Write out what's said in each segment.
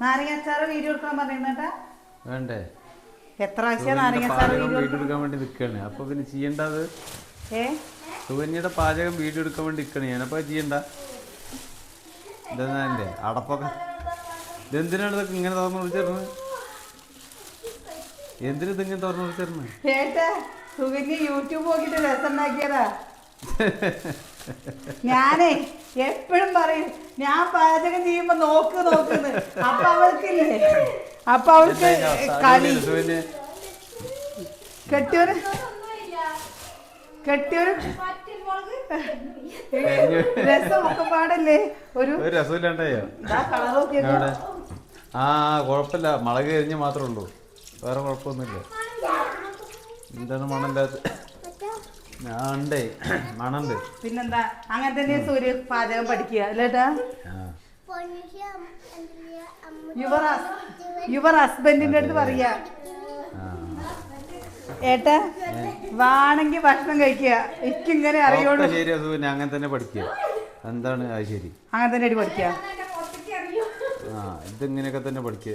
നാരങ്ങാച്ചാറ് video എടുക്കാൻ പറയുന്നേട്ടാ വേണ്ടേ? എത്ര ആഴ്ച നാരങ്ങാച്ചാറ് വീഡിയോ എടുക്കാൻ വേണ്ടി നിൽക്കണേ. അപ്പൊ പിന്നെ ചെയ്യേണ്ടത് സുകന്യയുടെ പാചകം വീഡിയോ എടുക്കാൻ വേണ്ടി നിൽക്കണേ. ഞാനപ്പോ ചെയ്യണ്ട. ഇതെന്നെ അടപ്പൊക്കെ ഇതെന്തിനാണ് ഇതൊക്കെ ഇങ്ങനെ തുറന്നു വിളിച്ചിരുന്നത്? എന്തിനു ഇതിങ്ങനെ തുറന്നു വിളിച്ചിരുന്നത്? സുകന്യ യൂട്യൂബ് നോക്കിട്ട് രസം ഉണ്ടാക്കിയതാ. ഞാനേ എപ്പോഴും പറയും ഞാൻ പാചകം ചെയ്യുമ്പോ നോക്കുന്നു. അപ്പൊ അവൾക്കില്ലേ കളി കെട്ടിയൊരു രസമൊക്കെ പാടല്ലേ ഒരു രസമില്ലാണ്ടായോ? ആ കുഴപ്പമില്ല, മുളക് എരിഞ്ഞ് മാത്രമേ ഉള്ളൂ, വേറെ കുഴപ്പമൊന്നുമില്ല. എന്താണ് മണമില്ലാത്ത? ഉണ്ടേ, മണുണ്ട്. പിന്നെന്താ, അങ്ങനെ തന്നെ സൂര്യ പാചകം പഠിക്കുക അല്ലേട്ടാ? യുവർ ഹസ്ബൻഡിന്റെ അടുത്ത് പറയാ, ഏട്ടാ വാണെങ്കി ഭക്ഷണം കഴിക്കുക, എനിക്കിങ്ങനെ അറിയുള്ളൂ. ശരി, അത് പിന്നെ അങ്ങനെ തന്നെ പഠിക്കുക. എന്താണ് അത്? ശരി, അങ്ങനെ തന്നെ പഠിക്കുക. ഇതിങ്ങനെയൊക്കെ തന്നെ പഠിക്കുക.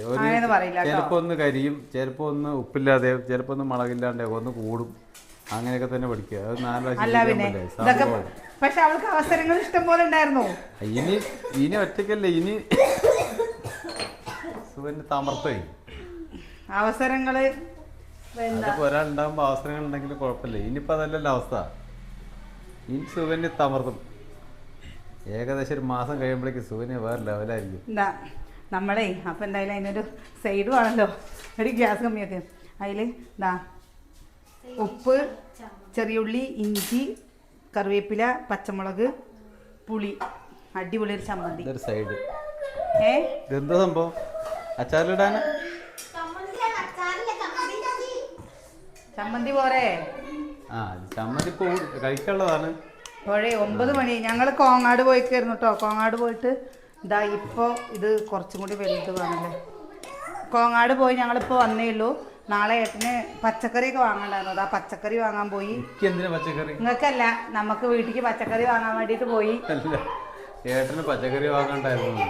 ചിലപ്പോ ഒന്ന് കരിയും, ചിലപ്പോ ഒന്ന് ഉപ്പില്ലാതെ, ചിലപ്പോ ഒന്ന് മുളകില്ലാണ്ട്, ഒന്ന് കൂടും. അങ്ങനെയൊക്കെ തന്നെ പഠിക്കുക. അത് പക്ഷെ അവൾക്ക് അവസരങ്ങൾ ഇഷ്ടം പോലെ ഉണ്ടായിരുന്നു. ഇനി ഒറ്റയ്ക്കല്ലേ, ഇനി തമർത്തായി അവസരങ്ങള്. അതൊക്കെ ഒരാളുണ്ടാകുമ്പോ അവസരങ്ങൾ ഉണ്ടെങ്കിൽ കുഴപ്പമില്ല. ഇനിയിപ്പോ അതല്ലല്ലോ അവസ്ഥ. ഇനി സുകന്യ തമർത്തും. ഏകദേശം ഒരു മാസം കഴിയുമ്പോഴേക്ക് സുകന്യ വേറെ ലെവലായിരിക്കും. നമ്മളെ അപ്പൊ എന്തായാലും അതിനൊരു സൈഡ് വേണല്ലോ. ഒരു ഗ്യാസ് കമ്മിയൊക്കെ അതില് ഉപ്പ്, ചെറിയുള്ളി, ഇഞ്ചി, കറിവേപ്പില, പച്ചമുളക്, പുളി, അടിപൊളി ഒരു ചമ്മന്തി. സൈഡ് എന്താ സംഭവം? അച്ചാറിലിടാനാ? ചമ്മന്തി പോരെ? ചമ്മന്തി കഴിക്കാനുള്ളതാണ്. പോഴേ 9 മണി ഞങ്ങള് കോങ്ങാട് പോയിക്കായിരുന്നു കേട്ടോ. കോങ്ങാട് പോയിട്ട് ഇതാ ഇപ്പൊ ഇത് കുറച്ചും കൂടി വലുത് വേണല്ലേ. കോങ്ങാട് പോയി ഞങ്ങളിപ്പോ വന്നേ ഉള്ളൂ. നാളെ ഏട്ടന് പച്ചക്കറിയൊക്കെ വാങ്ങണ്ടായിരുന്നു. അതാ പച്ചക്കറി വാങ്ങാൻ പോയി. നിങ്ങൾക്കല്ല, നമുക്ക് വീട്ടിലേക്ക് പച്ചക്കറി വാങ്ങാൻ വേണ്ടിട്ട് പോയി. ഏട്ടന് പച്ചക്കറി വാങ്ങണ്ടായിരുന്നു.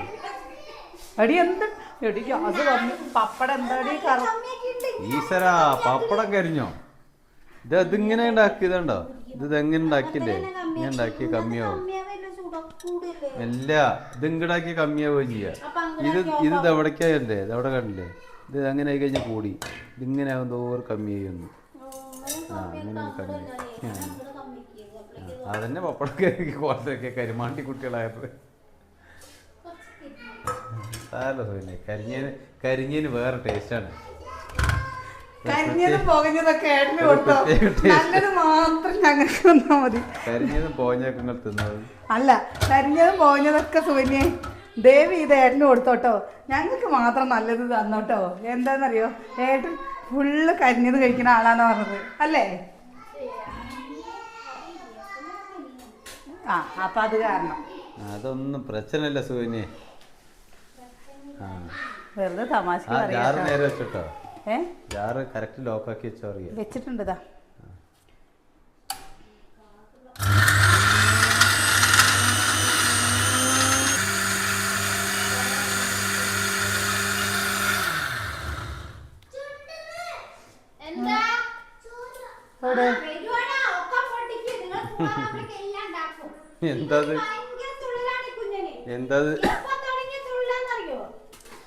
എടി എന്ത് എടി ഗ്യാസ് വന്നു. പപ്പടം എന്താടി ഈശ്വരാ, പപ്പടം കരിഞ്ഞോ? ഇതിങ്ങനെ ഉണ്ടാക്കിയതുണ്ടോ? ഇതെങ്ങനെ ഉണ്ടാക്കിയല്ലേ? ഇങ്ങനെ ഉണ്ടാക്കിയ കമ്മിയാവും. അല്ല, ഇതിങ്ങടാക്കിയ കമ്മിയാവുകയും ചെയ്യാ. ഇത് എവിടേക്കല്ലേ? ഇതെവിടെ കണ്ടില്ലേ? ഇത് അങ്ങനെ ആയി കഴിഞ്ഞാൽ കൂടി. ഇതിങ്ങനെ ആകും തോറും കമ്മിയായി വന്നു. അങ്ങനെ കമ്മി. അതന്നെ പപ്പടമൊക്കെ കുറച്ചൊക്കെ കരിമാണ്ടി കുട്ടികളായത്. പിന്നെ കരിഞ്ഞതിന് വേറെ ടേസ്റ്റാണ്. കരിഞ്ഞതും പോകഞ്ഞതൊക്കെ നല്ലത് മാത്രം ഞങ്ങൾക്ക് തന്നാ മതി. കരിഞ്ഞതും പോകഞ്ഞൊക്കെ നിങ്ങൾ തിന്നത് അല്ല, കരിഞ്ഞതും പോകഞ്ഞതൊക്കെ സുകന്യെ ദേവി ഇത് ഏട്ടന് കൊടുത്തോട്ടോ, ഞങ്ങൾക്ക് മാത്രം നല്ലത് തന്നോട്ടോ. എന്താന്നറിയോ, ഏട്ടൻ ഫുള്ള് കരിഞ്ഞത് കഴിക്കുന്ന ആളാന്ന് പറഞ്ഞത് അല്ലേ? അപ്പൊ അത് കാരണം അതൊന്നും പ്രശ്നമില്ല സുകന്യെ. വെറുതെ തമാശ നേരെ വെച്ചിട്ടോ. ജാറ് കറക്റ്റ് ലോക്കാക്കി വെച്ചോ? വെച്ചിട്ടുണ്ട്. എന്താ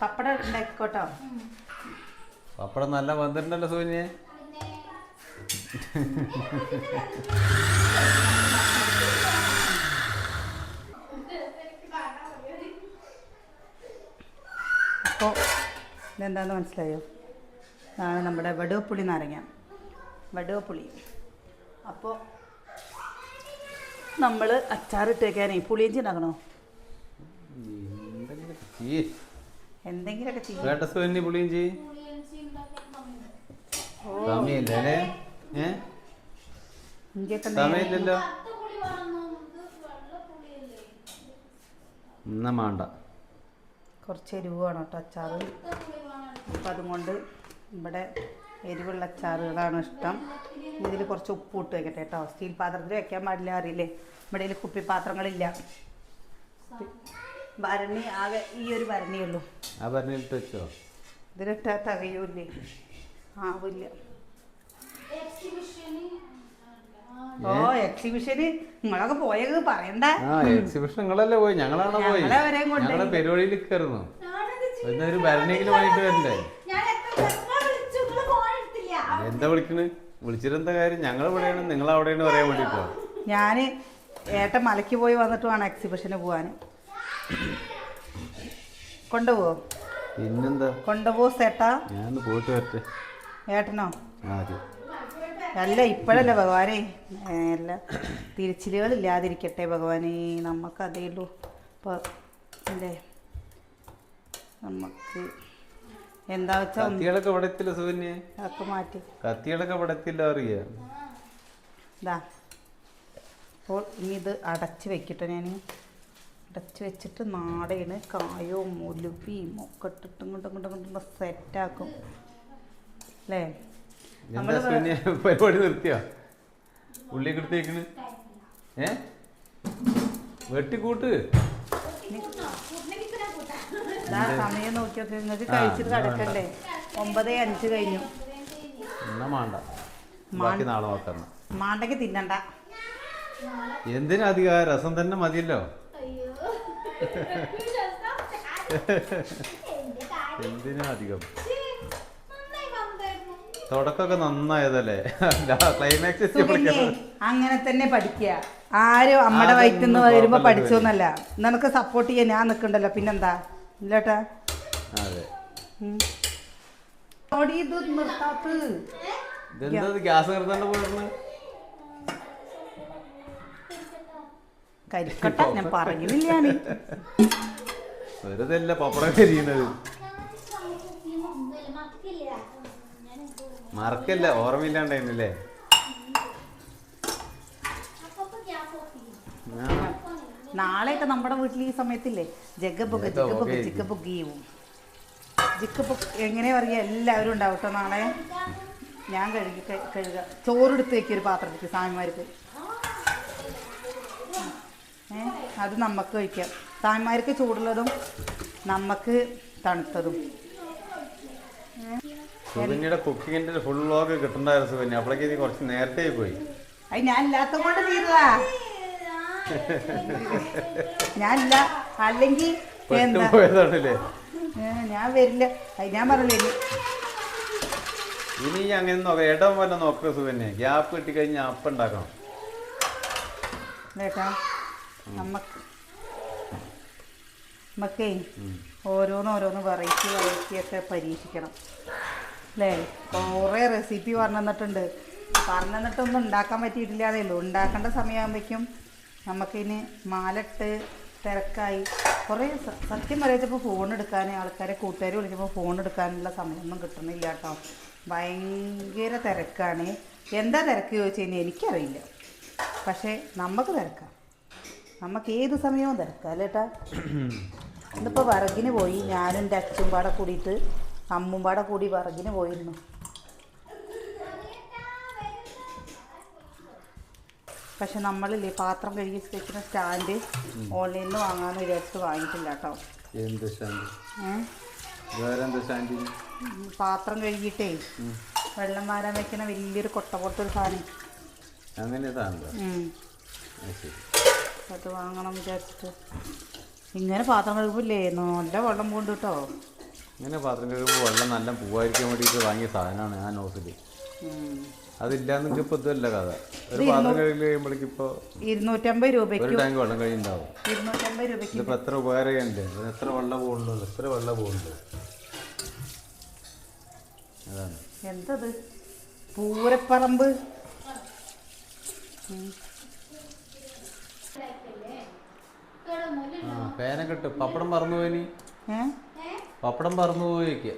പപ്പടം ഉണ്ടാക്കിക്കോട്ടോ. പപ്പടം നല്ല വന്നിട്ടുണ്ടല്ലോ സൂര്യ. അപ്പോൾ ഇതെന്താണെന്ന് മനസ്സിലായോ? ഇതാണ് നമ്മുടെ വടുവപ്പുളി നാരങ്ങ. വടുവപ്പുളി. അപ്പോൾ നമ്മൾ അച്ചാറിട്ട് വയ്ക്കാനേ പുളിയിഞ്ചി ഉണ്ടാക്കണോ? എന്തെങ്കിലുമൊക്കെ ചെയ്യും. സമയമില്ലല്ലോ. വേണ്ട, കുറച്ച് എരിവ് വേണം കേട്ടോ അച്ചാറ്. അപ്പം അതുകൊണ്ട് ഇവിടെ എരിവുള്ള അച്ചാറുകളാണ് ഇഷ്ടം. ഇതിൽ കുറച്ച് ഉപ്പ് ഇട്ട് വെക്കട്ടെ കേട്ടോ. സ്റ്റീൽ പാത്രത്തിൽ വെക്കാൻ പാടില്ല, അറിയില്ലേ? ഇവിടെ കുപ്പി പാത്രങ്ങളില്ല. ഭരണി ആകെ ഈ ഒരു ഭരണിയുള്ളൂ. ആ ഭരണിയിലിട്ട് വെച്ചോ? ഇതിലിട്ടാൽ തികയൂല്ലേ? ആവില്ല. ഓ എക്സിബിഷന് നിങ്ങളൊക്കെ പോയത് പറയണ്ട. എക്സിബിഷൻ നിങ്ങളല്ലേ പോയി? ഞങ്ങളാണ് പോയി. ഞങ്ങളെ പരിപാടിയിൽ നിൽക്കായിരുന്നു. ഒരു ഭരണിയെങ്കിലും വാങ്ങിട്ട് വരണ്ടേ? എന്താ വിളിക്കണ്? വിളിച്ചിട്ടെന്താ കാര്യം? ഞങ്ങൾ ഇവിടെയാണ്, നിങ്ങൾ അവിടെയാണ് പറയാൻ വേണ്ടിട്ടോ. ഞാന് ഏട്ടൻ മലയ്ക്ക് പോയി വന്നിട്ട് വേണം എക്സിബിഷന് പോവാന്. കൊണ്ടുപോവോ? പിന്നെന്താ കൊണ്ടുപോ ചേട്ടാ. ഞാൻ പോയിട്ട് വരട്ടെ. ഏട്ടനോ? അല്ല ഇപ്പോഴല്ലേ ഭഗവാനെ, അല്ല തിരിച്ചിലുകൾ ഇല്ലാതിരിക്കട്ടെ ഭഗവാനെ. നമുക്ക് അതേ ഉള്ളൂ ഇപ്പോൾ അല്ലേ. നമുക്ക് എന്താ വെച്ചാൽ കത്തികളൊക്കെ ഇവിടെ എത്തില്ല സുകന്യ. അതൊക്കെ മാറ്റി കത്തികളൊക്കെ ഇവിടെ എത്തില്ല അറിയാ. ഇതാ അപ്പോൾ ഇനി ഇത് അടച്ച് വെക്കട്ടെ. ഞാൻ അടച്ച് വെച്ചിട്ട് നാടേണ് കായോ മുലുപ്പിയും ഒക്കെ ഇട്ടിട്ട് ഇങ്ങോട്ടും സെറ്റാക്കും അല്ലേ. പരിപാടി നിർത്തിയോ? ഉള്ളി കിടത്തേക്കണ് വെട്ടിക്കൂട്ട്. സമയം നോക്കിയൊക്കെ നിങ്ങൾക്ക് കഴിച്ചിട്ട് കിടക്കണ്ടേ? 9:05 കഴിഞ്ഞു. നാളെ നോക്കാം. മാണ്ടെങ്കിൽ തിന്നണ്ട. എന്തിനാ അധികം? രസം തന്നെ മതിയല്ലോ. എന്തിനാ അധികം? തുടക്കമൊക്കെ നന്നായതല്ലേ? ക്ലൈമാക്സ് അങ്ങനെ തന്നെ പഠിക്കുക. ആരും അമ്മയുടെ വയറ്റിൽ വരുമ്പോ പഠിച്ചോന്നല്ല. നിനക്ക് സപ്പോർട്ട് ചെയ്യാൻ ഞാൻ നിക്കണ്ടല്ലോ. പിന്നെന്താ? ഇല്ലേട്ടാ ഗ്യാസ് നിർത്താണ്ട് പോയിരുന്നു. കരിക്കട്ട ഞാൻ പറഞ്ഞില്ല. വെറുതെ അല്ല പപ്പടം കരിയുന്നത്. മറക്കല്ല, ഓർമ്മയില്ലാണ്ടായിരുന്നില്ലേ? നാളെയൊക്കെ നമ്മുടെ വീട്ടിൽ ഈ സമയത്തില്ലേ ജഗബുക്ക് എങ്ങനെയാ പറയുക, എല്ലാവരും ഉണ്ടാവും കേട്ടോ. നാളെ ഞാൻ കഴുകുക. ചോറെടുത്ത് വെക്കിയ ഒരു പാത്രത്തിൽ സ്വാമിമാർക്ക്. അത് നമുക്ക് കഴിക്കാം. സ്വാമിമാർക്ക് ചൂടുള്ളതും നമുക്ക് തണുത്തതും. സുകന്യയുടെ കുക്കിങ്ങിന്റെ ഫുൾ വ്ലോഗ് കിട്ടണ്ടായിരുന്നു സുകന്യ. അപ്പോഴേക്ക് നീ കുറച്ച് നേരത്തെ പോയി. അത് ഞാൻ ഇല്ലാത്ത കൊണ്ട് ചെയ്തതാ. ഞാനില്ല അല്ലെങ്കിൽ പോയതാണല്ലേ. ഞാൻ വരില്ല. ഞാൻ പറഞ്ഞില്ല ഇനി അങ്ങനെ നോക്കാം. ഇടം വല്ല നോക്കുക സുകന്യ. ഗ്യാപ്പ് കിട്ടിക്കഴിഞ്ഞാൽ അപ്പം ഉണ്ടാക്കണം കേട്ടാ. നമുക്കേ ഓരോന്ന് വെറൈറ്റി ഒക്കെ പരീക്ഷിക്കണം അല്ലേ. കുറേ റെസിപ്പി പറഞ്ഞു തന്നിട്ടൊന്നും ഉണ്ടാക്കാൻ പറ്റിയിട്ടില്ല. അതേ ഉള്ളൂ. ഉണ്ടാക്കേണ്ട സമയമാകുമ്പോഴേക്കും നമുക്കിനി മാലിട്ട് തിരക്കായി കുറേ. സത്യം പറയിച്ചപ്പോൾ ഫോൺ എടുക്കാൻ ആൾക്കാരെ കൂട്ടുകാർ വിളിച്ചപ്പോൾ ഫോൺ എടുക്കാനുള്ള സമയമൊന്നും കിട്ടുന്നില്ല കേട്ടോ. ഭയങ്കര തിരക്കാണ്. എന്താ തിരക്ക് ചോദിച്ചു കഴിഞ്ഞാൽ എനിക്കറിയില്ല. പക്ഷേ നമുക്ക് തിരക്കാം. നമുക്ക് ഏത് സമയവും തിരക്കാം അല്ലേട്ടാ. ഇന്നിപ്പോൾ വിറകിന് പോയി. ഞാനും എൻ്റെ അച്ഛനും പാടെ കൂടിയിട്ട് അമ്മും പാടെ കൂടി വിറകിന് പോയിരുന്നു. പക്ഷെ നമ്മളില്ലേ പാത്രം കഴുകി വെക്കുന്ന സ്റ്റാൻഡ് ഓൺലൈനിൽ നിന്ന് വാങ്ങാമെന്ന് വിചാരിച്ചിട്ട് വാങ്ങിയിട്ടില്ല കേട്ടോ. പാത്രം കഴുകിയിട്ടേ വെള്ളം വാരാൻ വെക്കണ വലിയൊരു കൊട്ട പോലത്തെ ഒരു സാധനം. അത് വാങ്ങണം വിചാരിച്ചിട്ട്. ഇങ്ങനെ പാത്രം കഴുകുമ്പില്ലേ നല്ല വെള്ളം പോണ്ട് കേട്ടോ. ഇങ്ങനെ പാത്രം കഴുകുമ്പോൾ വെള്ളം നല്ല പൂവായിരിക്കാൻ വേണ്ടിയിട്ട് വാങ്ങിയ സാധനമാണ് ആ നോസിൽ. അതില്ലാന്നൊക്കെ ഇപ്പൊ ഇതല്ല കഥ. ഒരു പാത്രം കഴുകി കഴിയുമ്പോഴേക്ക് ഇപ്പൊ 250 രൂപയ്ക്ക് ഒരു ടാങ്ക് വെള്ളം കഴിയുണ്ടാവും. 250 രൂപയ്ക്ക് ഇതിപ്പോ എത്ര ഉപകാരമുണ്ട്. എത്ര വെള്ളം പോകുന്നുണ്ട്, എത്ര വെള്ളം പോകുന്നുണ്ട്. അതാണ് എന്തത് പൂരപ്പറമ്പ്. പേനൊക്കെ ഇട്ട് പപ്പടം പറന്നു പോയി. പപ്പടം പറന്നു പോയിക്കുക.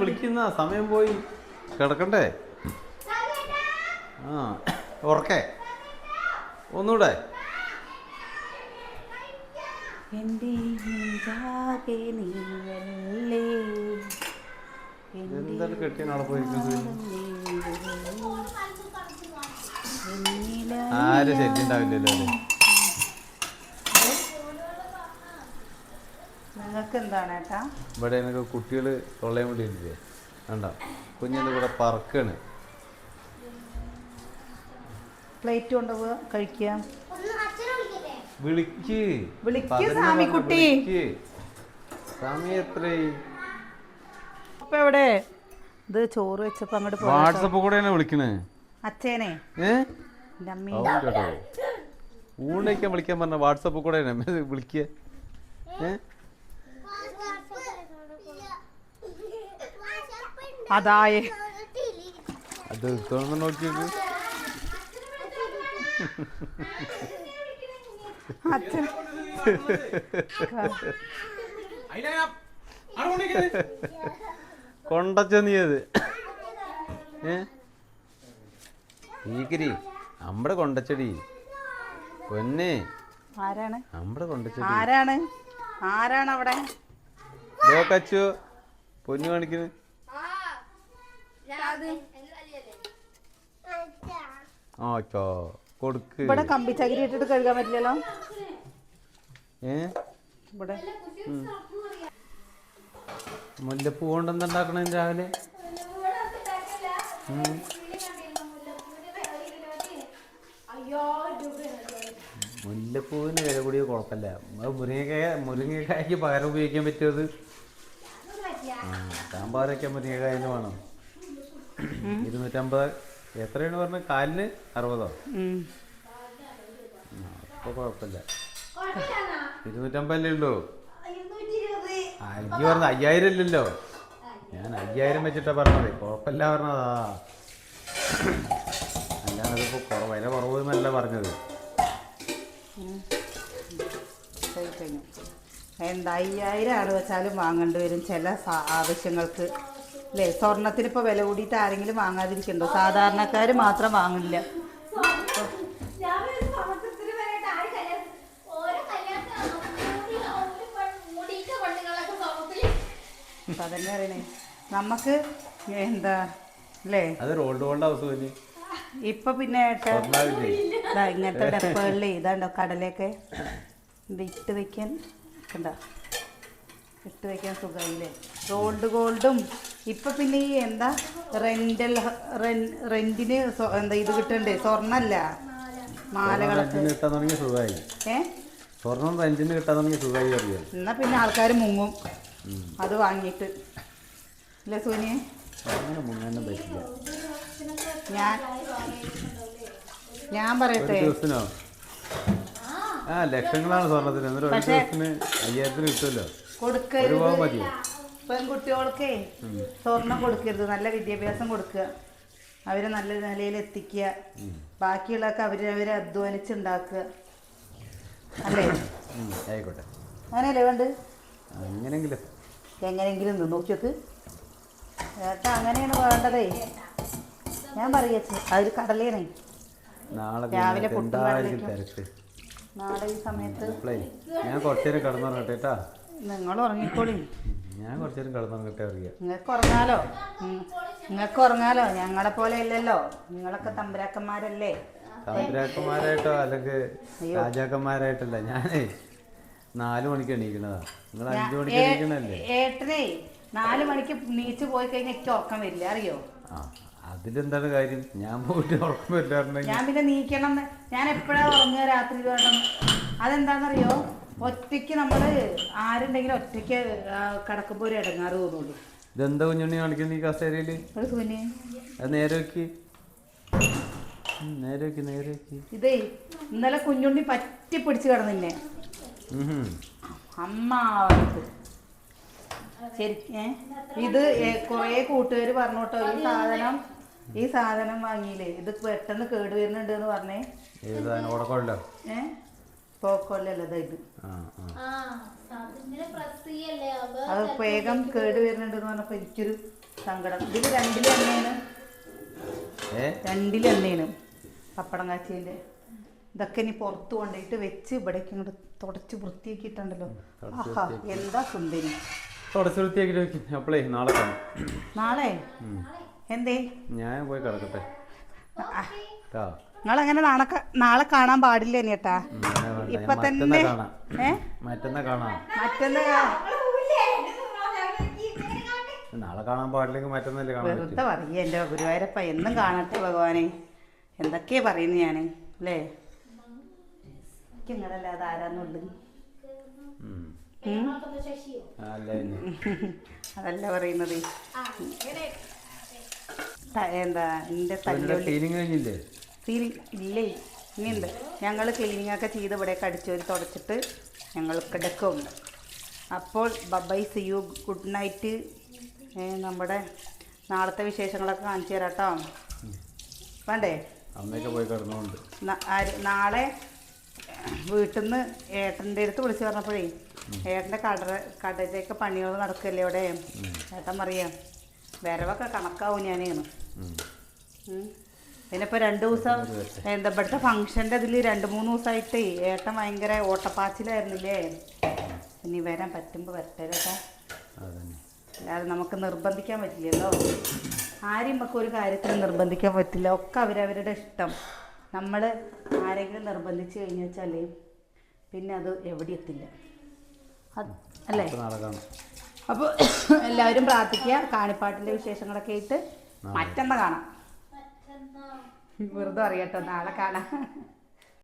വിളിക്കുന്ന സമയം പോയി. കിടക്കണ്ടേ? ആ ഉറക്കേ ഒന്നൂടെ. എന്താണ് കെട്ടിയ നാളെ പോയിരിക്കുന്നത്? ആരും ശരി ഉണ്ടാവില്ലല്ലോ അല്ലേ. നിങ്ങൾക്ക് എന്താണ് ഏട്ടാ? ഇവിടെ എനിക്ക് കുട്ടികൾ തൊള്ളയും കൂടി ഇല്ലേ കണ്ടോ, കുഞ്ഞിൻ്റെ കൂടെ പറക്കാണ്. പ്ലേറ്റ് കൊണ്ടുപോവുക, കഴിക്കുക. വിളിക്ക് വിളിക്ക് സാമിക്കുട്ടി. സമയം എത്രേ? അപ്പൊ എവിടെ? ഇത് ചോറ് വെച്ചപ്പോ അങ്ങോട്ട് വാട്സപ്പ് കൂടെയാണ് വിളിക്കണേ അച്ഛനെ. കേട്ടോ, ഊണയ്ക്കാൻ വിളിക്കാൻ പറഞ്ഞ വാട്സപ്പ് കൂടെ വിളിക്കുക. അതായേ അത് തുറന്ന് നോക്കിയത് അച്ഛൻ കൊണ്ടച്ചെന്നിയത് ഈക്കിരി അമ്പടെ കൊണ്ടച്ചടി പൊന്നെ. ആരാണ്? അമ്പടെ കൊണ്ടച്ചടി. ആരാണ്? ആരാണ് അവിടെ? കച്ചു പൊന്നു കാണിക്കുന്നു. ഓച്ചോ കൊടുക്ക്. ഇവിടെ കമ്പി ചകിരി ഇട്ടിട്ട് കഴുകാൻ പറ്റില്ലല്ലോ. ഇവിടെ മുല്ലപ്പൂ കൊണ്ടെന്തുണ്ടാക്കണേ രാവിലെ? മുല്ലപ്പൂവിന് വില കൂടിയ കുഴപ്പമില്ല. മുരിങ്ങക്കായ്ക്ക് പകരം ഉപയോഗിക്കാൻ പറ്റിയത് സാമ്പാറൊക്കെ മുരിങ്ങക്കായന് വേണം. 250. എത്രയാണ് പറഞ്ഞത്? കാലിന് 60. അപ്പൊ കുഴപ്പമില്ല. 250 ഉള്ളൂ. എനിക്ക് പറഞ്ഞ 5000 ഇല്ലല്ലോ. ഞാൻ 5000 വെച്ചിട്ടാ പറഞ്ഞത്. കുഴപ്പമില്ല പറഞ്ഞതാ. അല്ലാതെ ഇതിപ്പോ വില കുറവെന്നല്ല പറഞ്ഞത്. എന്താ 5000 ആണ് വെച്ചാലും വാങ്ങേണ്ടി വരും ചില ആവശ്യങ്ങൾക്ക് അല്ലേ? സ്വർണത്തിന് ഇപ്പോൾ വില കൂടിയിട്ട് ആരെങ്കിലും വാങ്ങാതിരിക്കണ്ടോ? സാധാരണക്കാർ മാത്രം വാങ്ങില്ല. അപ്പം അതന്നെ അറിയണേ നമുക്ക് എന്താ അല്ലേ? അത് റോൾഡ് കൊണ്ട് അവസ്ഥ. ഇപ്പൊ പിന്നെ ഇങ്ങനത്തെ ഡപ്പകളിൽ ഇതാണ്ടോ കടലയൊക്കെ ഇട്ട് വെക്കാൻ കണ്ടോ, ഇട്ട് വെക്കാൻ സുഖമില്ലേ? റോൾഡ് ഗോൾഡും ഇപ്പൊ പിന്നെ ഈ എന്താ റെന്റിന് എന്താ ഇത് കിട്ടണ്ടേ? സ്വർണ്ണല്ല മാലകളൊക്കെ കിട്ടാൻ തുടങ്ങിയ സുഖമായി. സ്വർണം റെന്റിന് കിട്ടാൻ തുടങ്ങിയ സുഖമായി അറിയാം. എന്നാ പിന്നെ ആൾക്കാർ മുങ്ങും അത് വാങ്ങിയിട്ട് അല്ലേ സോനിയെ? അങ്ങനെ മുങ്ങാനും പറ്റില്ല. ഞാൻ പറയട്ടെ, ദിവസത്തിനോ ലക്ഷങ്ങളാണ് സ്വർണത്തിന്. എന്നിട്ട് ഒരു ദിവസത്തിന് 5000 കിട്ടുമല്ലോ. കൊടുക്കരുത് പെൺകുട്ടികൾക്കേ സ്വർണം കൊടുക്കരുത്. നല്ല വിദ്യാഭ്യാസം കൊടുക്കുക, അവരെ നല്ല നിലയിൽ എത്തിക്കുക, ബാക്കിയുള്ളതൊക്കെ അവരവരെ അധ്വാനിച്ചുണ്ടാക്കുക അല്ലേ? ആയിക്കോട്ടെ, അങ്ങനെയല്ലേ വേണ്ട? എങ്ങനെയെങ്കിലും നോക്കിയൊക്കെ ഏട്ടാ, അങ്ങനെയാണ് വേണ്ടതേ. ഞാൻ പറയച്ചേ അതൊരു കടലേനെ രാവിലെ നാളെ ഈ സമയത്ത് ഞാൻ കുറച്ചേരം കിടന്നുറങ്ങട്ടെ കേട്ടാ. നിങ്ങൾ ഉറങ്ങിക്കോളി. ഞാൻ കുറച്ചേരം കിടന്നുറങ്ങട്ടെ അറിയാം. നിങ്ങൾക്ക് ഉറങ്ങാലോ ഞങ്ങളെ പോലെ അല്ലല്ലോ. നിങ്ങളൊക്കെ തമ്പുരാക്കന്മാരല്ലേ? തമ്പുരാക്കന്മാരായിട്ടോ അല്ലെങ്കിൽ രാജാക്കന്മാരായിട്ടല്ല. ഞാനേ 4 മണിക്ക് എണീക്കണതാ. നിങ്ങൾ 5 മണിക്ക് എണീക്കണല്ലേ? ഏട്ടനെ 4 മണിക്ക് നീച്ച് പോയി കഴിഞ്ഞാൽ എനിക്ക് ഉറക്കം വരില്ല, അറിയോ? അതിലെന്താണ് കാര്യം? ഞാൻ പോയിട്ട് ഉറക്കം വരില്ല. ഞാൻ പിന്നെ നീക്കണം. ഞാൻ എപ്പോഴാണ് ഉറങ്ങുക രാത്രി വേണം. അതെന്താണെന്നറിയോ? ഒറ്റയ്ക്ക് നമ്മൾ ആരുണ്ടെങ്കിലും ഒറ്റയ്ക്ക് കിടക്കുമ്പോൾ ഒരു ഇടങ്ങാറ് തോന്നുള്ളൂ. ഇതെന്താ കുഞ്ഞുണ്ണി കാണിക്കുന്നത് ഈ കസേരയില്? അത് നേരെ വെക്ക്. ഇതേ ഇന്നലെ കുഞ്ഞുണ്ണി പറ്റി പിടിച്ച് കിടന്നിന്നെ അമ്മ. ശരിക്കും ഇത് കുറേ കൂട്ടുകാർ പറഞ്ഞോട്ടോ, ഈ സാധനം വാങ്ങിയില്ലേ, ഇത് പെട്ടെന്ന് കേട് വരുന്നുണ്ട് എന്ന് പറഞ്ഞേ. പോക്കോല്ലല്ലോ ഇത്. അത് വേഗം കേട് വരുന്നുണ്ട് എന്ന് പറഞ്ഞപ്പോ എനിക്കൊരു സങ്കടം. ഇതില് 2 എണ്ണേന് പപ്പടം കാച്ചിന്റെ. ഇതൊക്കെ ഇനി പുറത്ത് കൊണ്ടുപോയിട്ട് വെച്ച് ഇവിടേക്ക് ഇങ്ങോട്ട് തുടച്ച് വൃത്തിയാക്കിയിട്ടുണ്ടല്ലോ. ആഹാ, എന്താ സുന്ദരി. തുടച്ച് വൃത്തിയാക്കിട്ട് വെക്കും. അപ്പോളേ നാളെ കാണാം. നാളെ എന്തേ? ഞാൻ പോയി കിടക്കട്ടെ. നിങ്ങളങ്ങനെ നാളെ കാണാൻ പാടില്ല ചേട്ടാ. ഇപ്പൊ തന്നെ മറ്റന്നാ കാണാം. നാളെ കാണാൻ പാടില്ലെങ്കിൽ മറ്റന്നല്ലേ കാണാൻ പറ്റും. വെറുതെ പറയ എൻ്റെ ഗുരുവായൂരപ്പ എന്നും കാണട്ടെ ഭഗവാനെ. എന്തൊക്കെയാ പറയുന്നത് ഞാൻ അല്ലേ? എനിക്ക് ഇങ്ങനല്ലാതെ ആരാന്നുള്ളത്. അതല്ല പറയുന്നത്. എന്താ എൻ്റെ ക്ലീനിങ് കഴിഞ്ഞില്ലേ? ഇല്ലേ, ഇനിയുണ്ട്. ഞങ്ങൾ ക്ലീനിങ് ഒക്കെ ചെയ്ത് ഇവിടെയൊക്കെ അടിച്ചോരി തുടച്ചിട്ട് ഞങ്ങൾ കിടക്കും. അപ്പോൾ bye see you, good night. നമ്മുടെ നാളത്തെ വിശേഷങ്ങളൊക്കെ കാണിച്ചു തരാം കേട്ടോ. വേണ്ടേ? അമ്മയൊക്കെ പോയി കിടന്നുകൊണ്ട് നാളെ വീട്ടിൽ നിന്ന് ഏട്ടൻ്റെ അടുത്ത് വിളിച്ച് പറഞ്ഞപ്പോഴേ ഏട്ടൻ്റെ കടയിലേക്ക് പണികൾ നടക്കല്ലേ ഇവിടെ. ഏട്ടൻ പറയാം വരവൊക്കെ കണക്കാവും ഞാനേന്ന്. പിന്നെ ഇപ്പോൾ 2 ദിവസം എന്താ ഇവിടുത്തെ ഫംഗ്ഷൻ്റെ ഇതിൽ 2-3 ദിവസമായിട്ട് ഏട്ടൻ ഭയങ്കര ഓട്ടപ്പാച്ചിലായിരുന്നില്ലേ. ഇനി വരാൻ പറ്റുമ്പോൾ വരട്ടെ കേട്ടോ. അല്ലാതെ നമുക്ക് നിർബന്ധിക്കാൻ പറ്റില്ലല്ലോ. ആരെയും നമുക്ക് ഒരു കാര്യത്തിന് നിർബന്ധിക്കാൻ പറ്റില്ല. ഒക്കെ അവരവരുടെ ഇഷ്ടം. നമ്മൾ ആരെങ്കിലും നിർബന്ധിച്ച് കഴിഞ്ഞു വെച്ചാൽ പിന്നെ അത് എവിടെ എത്തില്ല അല്ലേ? അപ്പോൾ എല്ലാവരും പ്രാർത്ഥിക്കുക. കാണിപ്പാട്ടിൻ്റെ വിശേഷങ്ങളൊക്കെ ആയിട്ട് മറ്റന്നാ കാണാം. വെറുതെ അറിയട്ടോ, നാളെ കാണാം.